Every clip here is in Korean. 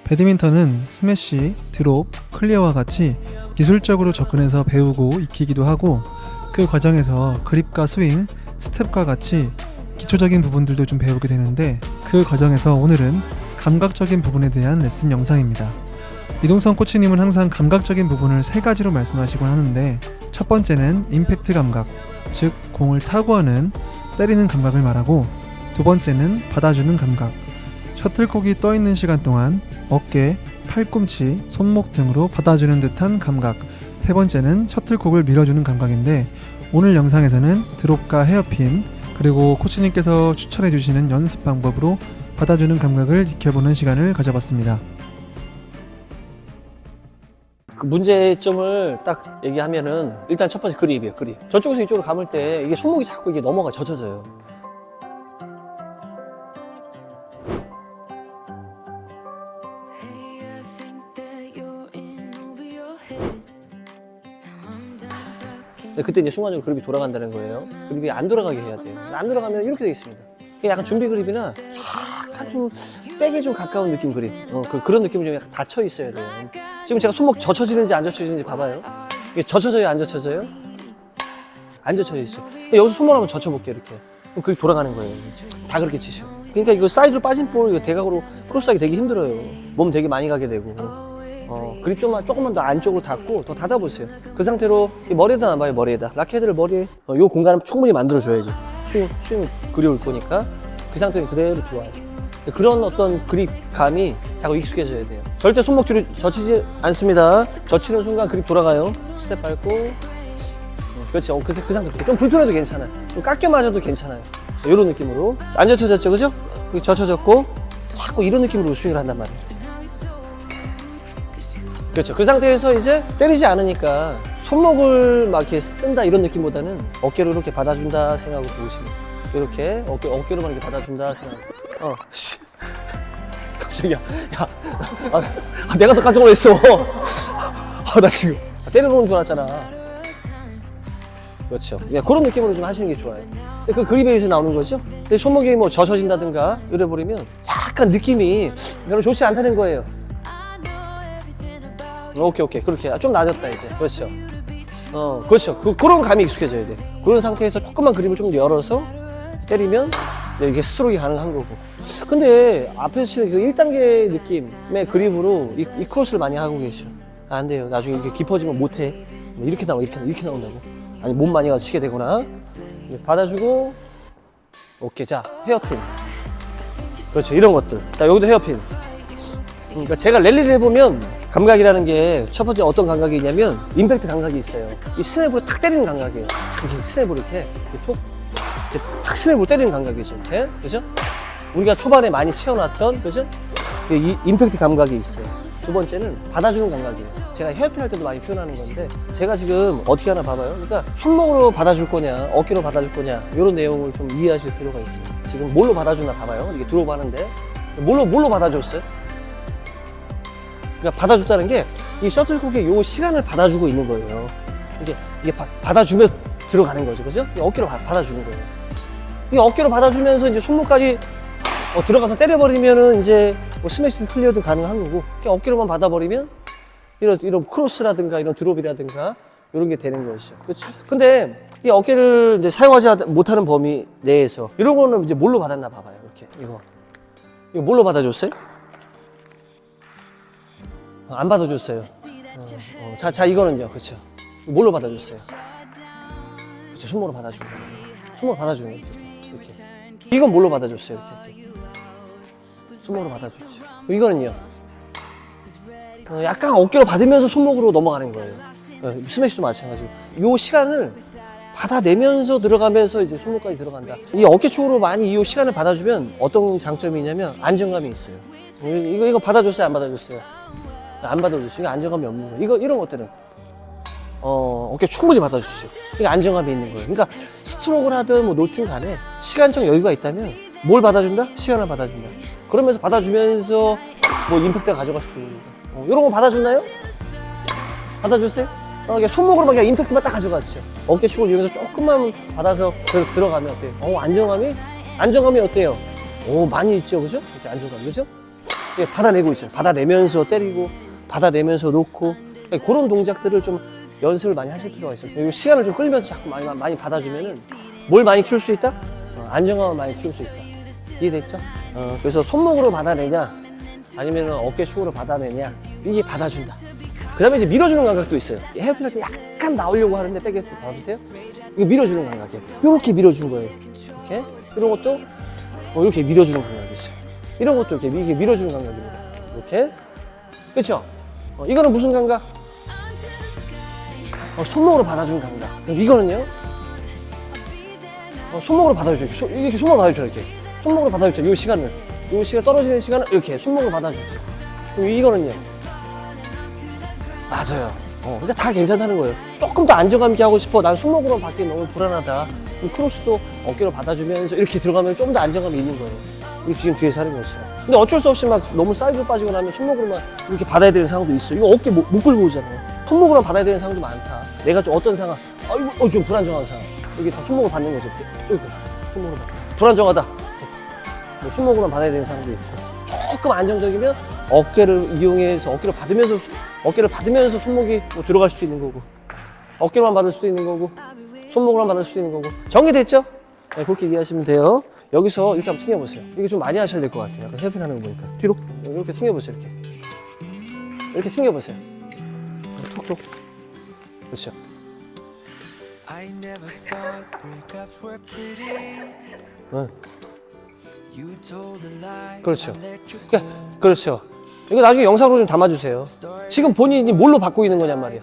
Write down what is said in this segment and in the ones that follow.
배드민턴은 스매시, 드롭, 클리어와 같이 기술적으로 접근해서 배우고 익히기도 하고 그 과정에서 그립과 스윙, 스텝과 같이 기초적인 부분들도 좀 배우게 되는데 그 과정에서 오늘은 감각적인 부분에 대한 레슨 영상입니다. 이동성 코치님은 항상 감각적인 부분을 세 가지로 말씀하시곤 하는데 첫 번째는 임팩트 감각, 즉 공을 타고 하는 때리는 감각을 말하고 두 번째는 받아주는 감각, 셔틀콕이 떠있는 시간 동안 어깨, 팔꿈치, 손목 등으로 받아주는 듯한 감각, 세 번째는 셔틀콕을 밀어주는 감각인데 오늘 영상에서는 드롭과 헤어핀 그리고 코치님께서 추천해주시는 연습 방법으로 받아주는 감각을 익혀보는 시간을 가져봤습니다. 그 문제점을 딱 얘기하면은 일단 첫 번째 그립이에요. 그립. 저쪽에서 이쪽으로 감을 때 이게 손목이 자꾸 이게 넘어가 젖혀져요. 그때 이제 순간적으로 그립이 돌아간다는 거예요. 그립이 안 돌아가게 해야 돼요. 안 돌아가면 이렇게 되어 있습니다. 약간 준비 그립이나 약간 좀 백에 좀 가까운 느낌 그립. 그런 느낌이 좀 약간 닫혀 있어야 돼요. 지금 제가 손목 젖혀지는지 안 젖혀지는지 봐봐요. 이게 젖혀져요, 안 젖혀져요? 안 젖혀지죠. 여기서 손목 한번 젖혀볼게요, 이렇게. 그럼 그립 돌아가는 거예요. 다 그렇게 치셔. 그러니까 이거 사이드로 빠진 볼 이거 대각으로 크로스하기 되게 힘들어요. 몸 되게 많이 가게 되고. 그립 조금만 더 안쪽으로 닫고 더 닫아보세요. 그 상태로 머리에다 놔봐요, 머리에다. 라켓을 머리에, 요 공간을 충분히 만들어줘야지. 스윙 그려올 거니까. 그 상태로 그대로 들어와요. 그런 어떤 그립감이 자꾸 익숙해져야 돼요. 절대 손목 뒤로 젖히지 않습니다. 젖히는 순간 그립 돌아가요. 스텝 밟고. 그렇죠. 그 상태. 좀 불편해도 괜찮아요. 좀 깎여 맞아도 괜찮아요. 이런 느낌으로. 안 젖혀졌죠, 그죠? 젖혀졌고. 자꾸 이런 느낌으로 스윙을 한단 말이에요. 그렇죠. 그 상태에서 이제 때리지 않으니까 손목을 막 이렇게 쓴다 이런 느낌보다는 어깨로 이렇게 받아준다 생각하고 보시면 이렇게 어깨로만 이렇게 받아준다 생각하고. 깜짝이야. 내가 더 깜짝 놀랐어. 나 지금 때려놓은 줄 알았잖아. 그렇죠. 그런 느낌으로 좀 하시는 게 좋아요. 근데 그 그립에서 나오는 거죠. 근데 손목이 뭐 젖혀진다든가 이래버리면 약간 느낌이 별로 좋지 않다는 거예요. 오케이. 그렇게. 좀 낮았다, 이제. 그렇죠. 그렇죠. 그런 감이 익숙해져야 돼. 그런 상태에서 조금만 그립을 좀 열어서 때리면 이게 스트로크가 가능한 거고. 근데 앞에서 치는 그 1단계 느낌의 그립으로 이 크로스를 많이 하고 계셔. 안 돼요. 나중에 이렇게 깊어지면 못해. 이렇게 나온다고. 아니, 몸 많이 가서 치게 되거나. 받아주고. 오케이. 자, 헤어핀. 그렇죠. 이런 것들. 자, 여기도 헤어핀. 그러니까 제가 랠리를 해보면 감각이라는 게 첫 번째 어떤 감각이 있냐면 임팩트 감각이 있어요. 이 스냅으로 탁 때리는 감각이에요. 이렇게 스냅으로 이렇게 탁 스냅으로 때리는 감각이죠. 이렇게. 그죠? 우리가 초반에 많이 채워놨던, 그죠? 이 임팩트 감각이 있어요. 두 번째는 받아주는 감각이에요. 제가 헤어핀 할 때도 많이 표현하는 건데 제가 지금 어떻게 하나 봐봐요. 그러니까 손목으로 받아줄 거냐 어깨로 받아줄 거냐 이런 내용을 좀 이해하실 필요가 있어요. 지금 뭘로 받아주나 봐봐요. 이게 드롭 하는데 뭘로 받아줬어요? 그러니까 받아줬다는 게 이 셔틀콕의 요 시간을 받아주고 있는 거예요. 이게 받아주면서 들어가는 거죠, 그죠? 어깨로 받아주는 거예요. 이 어깨로 받아주면서 이제 손목까지 들어가서 때려버리면은 이제 뭐 스매시든 클리어든 가능한 거고, 그냥 어깨로만 받아버리면 이런 크로스라든가 이런 드롭이라든가 이런 게 되는 것이죠, 그렇죠? 근데 이 어깨를 이제 사용하지 못하는 범위 내에서 이런 거는 이제 뭘로 받았나 봐봐요, 이렇게 이거 뭘로 받아줬어요? 안 받아줬어요. 자, 이거는요, 그렇죠? 뭘로 받아줬어요? 그렇죠, 손목으로 받아주는 거예요. 손목으로 받아주는 거예요. 이렇게. 이건 뭘로 받아줬어요? 이렇게. 손목으로 받아줬죠. 이거는요, 약간 어깨로 받으면서 손목으로 넘어가는 거예요. 스매시도 마찬가지고. 이 시간을 받아내면서 들어가면서 이제 손목까지 들어간다. 이 어깨 축으로 많이 이 시간을 받아주면 어떤 장점이 있냐면 안정감이 있어요. 이거 받아줬어요? 안 받아줬어요? 안 받아줬어요. 이거 안정감이 없는 거예요. 이런 것들은 어깨 충분히 받아주죠. 이게 안정감이 있는 거예요. 그러니까 스트로크를 하든 뭐 놓든 간에 시간적 여유가 있다면 뭘 받아준다? 시간을 받아준다. 그러면서 받아주면서 뭐 임팩트가 가져갈 수 있는 거. 이런 거 받아줬나요? 받아줬어요? 손목으로만 그냥 임팩트만 딱 가져가죠. 어깨축을 이용해서 조금만 받아서 들어가면 어때요? 안정감이 어때요? 많이 있죠, 그죠? 이렇게 안정감, 그죠? 예, 받아내고 있어요. 받아내면서 때리고, 받아내면서 놓고, 예, 그런 동작들을 좀 연습을 많이 하실 필요가 있어요. 그리고 시간을 좀 끌면서 자꾸 많이 받아주면은 뭘 많이 키울 수 있다? 안정감을 많이 키울 수 있다. 이해됐죠? 그래서 손목으로 받아내냐, 아니면 어깨 축으로 받아내냐, 이게 받아준다. 그 다음에 이제 밀어주는 감각도 있어요. 헤어핀 할 때 약간 나오려고 하는데 백에서 봐보세요. 이거 밀어주는 감각이에요. 이렇게 밀어주는 거예요. 이렇게. 이런 것도 이렇게 밀어주는 감각이 있어요. 이런 것도 이렇게 밀어주는 감각입니다. 이렇게. 그쵸? 이거는 무슨 감각? 손목으로 받아주는 감각. 그럼 이거는요? 손목으로 받아주죠. 이렇게 손목으로 받아주죠. 이렇게. 손목으로 받아주죠. 이 시간을. 이 시간 떨어지는 시간을 이렇게 손목으로 받아주죠. 그럼 이거는요? 맞아요. 그러니까 다 괜찮다는 거예요. 조금 더 안정감 있게 하고 싶어. 난 손목으로 받기 너무 불안하다. 그럼 크로스도 어깨로 받아주면서 이렇게 들어가면 좀 더 안정감이 있는 거예요. 이게 지금 뒤에서 하는 거죠. 근데 어쩔 수 없이 막 너무 사이드로 빠지고 나면 손목으로만 이렇게 받아야 되는 상황도 있어. 이거 어깨 못 끌고 오잖아요. 손목으로만 받아야 되는 상황도 많다. 내가 좀 어떤 상황, 이거 좀 불안정한 상황. 여기 다 손목으로 받는 거죠. 이렇게 손목으로 받아. 불안정하다. 뭐 손목으로만 받아야 되는 상황도 있고. 조금 안정적이면 어깨를 이용해서 어깨를 받으면서 손목이 뭐 들어갈 수도 있는 거고, 어깨로만 받을 수도 있는 거고, 손목으로만 받을 수도 있는 거고. 정리됐죠? 네, 그렇게 이해하시면 돼요. 여기서 이렇게 한번 튕겨보세요. 이게 좀 많이 하셔야 될 것 같아요. 약간 헤어핀 하는 거 보니까. 뒤로 이렇게 튕겨보세요. 이렇게 튕겨보세요. 톡톡. 그렇죠. 네. 그렇죠. 그렇죠. 이거 나중에 영상으로 좀 담아주세요. 지금 본인이 뭘로 받고 있는 거냔 말이야.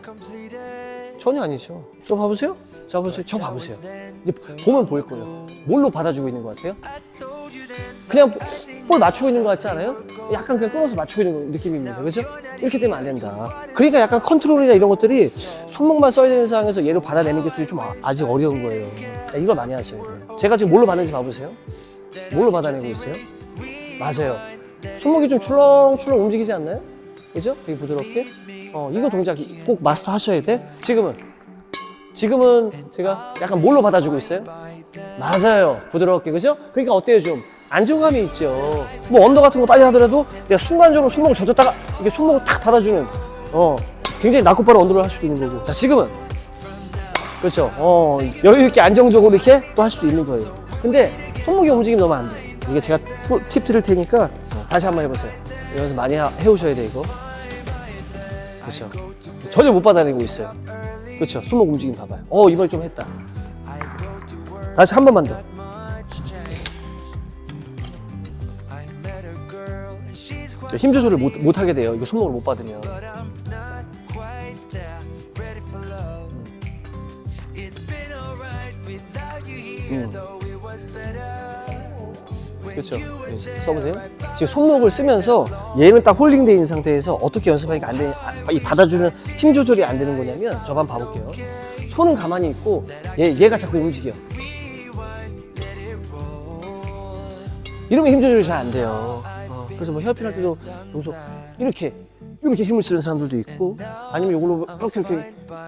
전혀 아니죠. 저 봐보세요. 저 봐보세요. 이제 보면 보일 거예요. 뭘로 받아주고 있는 것 같아요? 그냥 볼 맞추고 있는 것 같지 않아요? 약간 그냥 끊어서 맞추고 있는 느낌입니다. 그렇죠? 이렇게 되면 안 된다. 그러니까 약간 컨트롤이나 이런 것들이 손목만 써야 되는 상황에서 얘로 받아내는 것들이 좀 아직 어려운 거예요. 이걸 많이 하셔야 돼요. 제가 지금 뭘로 받는지 봐보세요. 뭘로 받아내고 있어요? 맞아요. 손목이 좀 출렁출렁 움직이지 않나요? 그죠? 되게 부드럽게. 이거 동작 꼭 마스터 하셔야 돼. 지금은 제가 약간 뭘로 받아주고 있어요? 맞아요. 부드럽게. 그죠? 그러니까 어때요? 좀 안정감이 있죠. 뭐 언더 같은 거 빨리 하더라도 내가 순간적으로 손목을 젖었다가 이게 손목을 탁 받아주는 굉장히 낙고바로 언더를 할 수도 있는 거고. 자, 지금은 그렇죠. 여유 있게 안정적으로 이렇게 또 할 수도 있는 거예요. 근데 손목이 움직이면 너무 안 돼. 이게 제가 팁 드릴 테니까 다시 한번 해보세요. 연습 많이 해오셔야 돼, 이거. 그렇죠. 전혀 못 받아내고 있어요. 그렇죠. 손목 움직임 봐봐요. 이번에 좀 했다. 다시 한 번만 더. 힘 조절을 못 하게 돼요. 이거 손목을 못 받으면. 그렇죠. 써보세요. 지금 손목을 쓰면서 얘는 딱 홀딩되어 있는 상태에서 어떻게 연습하니까 안 되냐, 이 받아주는 힘 조절이 안 되는 거냐면, 저 한번 봐볼게요. 손은 가만히 있고 얘가 자꾸 움직여. 이러면 힘 조절이 잘 안 돼요. 그래서 뭐 헤어핀 할 때도 여기서 이렇게 힘을 쓰는 사람들도 있고, 아니면 이걸로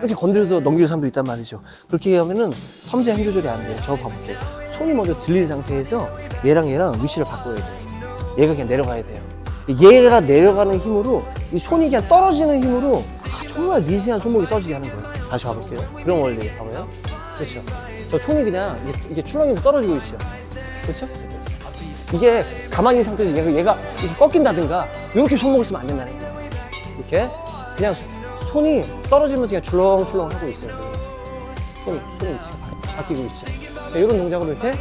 이렇게 건드려서 넘기는 사람도 있단 말이죠. 그렇게 하면은 섬세한 힘 조절이 안 돼요. 저거 봐볼게요. 손이 먼저 들린 상태에서 얘랑 위치를 바꿔야 돼요. 얘가 그냥 내려가야 돼요. 얘가 내려가는 힘으로, 이 손이 그냥 떨어지는 힘으로 정말 미세한 손목이 써지게 하는 거예요. 다시 봐볼게요. 그런 원리 봐봐요. 그렇죠. 저 손이 그냥 이게 출렁이면서 떨어지고 있죠. 그렇죠? 이게 가만히 있는 상태에서 얘가 이렇게 꺾인다든가 이렇게 손목을 쓰면 안 된다는 거예요. 이렇게 그냥 손이 떨어지면서 그냥 출렁출렁 하고 있어요. 손이 위치가 바뀌고 있죠. 이런 동작으로 이렇게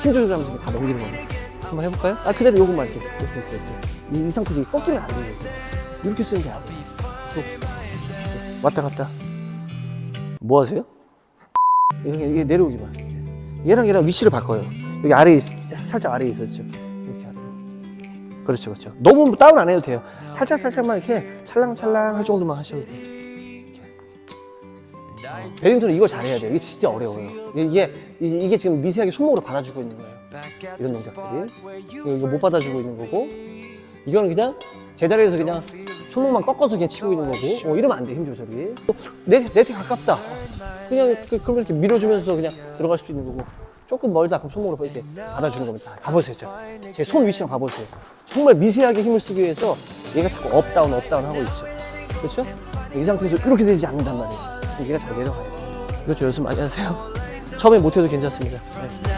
힘 조절하면서 다 넘기는 겁니다. 한번 해볼까요? 그대로 요것만 이렇게. 이 상태에서 꺾이면 안 돼요. 이렇게 쓰는 게 아니에요. 왔다 갔다. 뭐 하세요? 이게 내려오기만. 얘랑 위치를 바꿔요. 여기 아래에 살짝 아래에 있었죠. 이렇게 아래. 그렇죠. 너무 다운 안 해도 돼요. 살짝만 이렇게 찰랑찰랑 할 정도만 하셔도 돼요. 배드민턴은 이걸 잘해야 돼요. 이게 진짜 어려워요. 이게 지금 미세하게 손목으로 받아주고 있는 거예요. 이런 동작들이. 이거 못 받아주고 있는 거고, 이거는 그냥 제자리에서 그냥 손목만 꺾어서 그냥 치고 있는 거고, 이러면 안 돼, 힘 조절이. 네트 가깝다. 그냥 그러면 이렇게 밀어주면서 그냥 들어갈 수도 있는 거고, 조금 멀다 그럼 손목으로 이렇게 받아주는 겁니다. 봐보세요. 제 손 위치랑 봐보세요. 정말 미세하게 힘을 쓰기 위해서 얘가 자꾸 업다운 하고 있죠. 그렇죠? 이 상태에서 이렇게 되지 않는단 말이지. 얘가 잘 내려가요. 그렇죠. 연습 많이 하세요. 처음에 못해도 괜찮습니다. 네.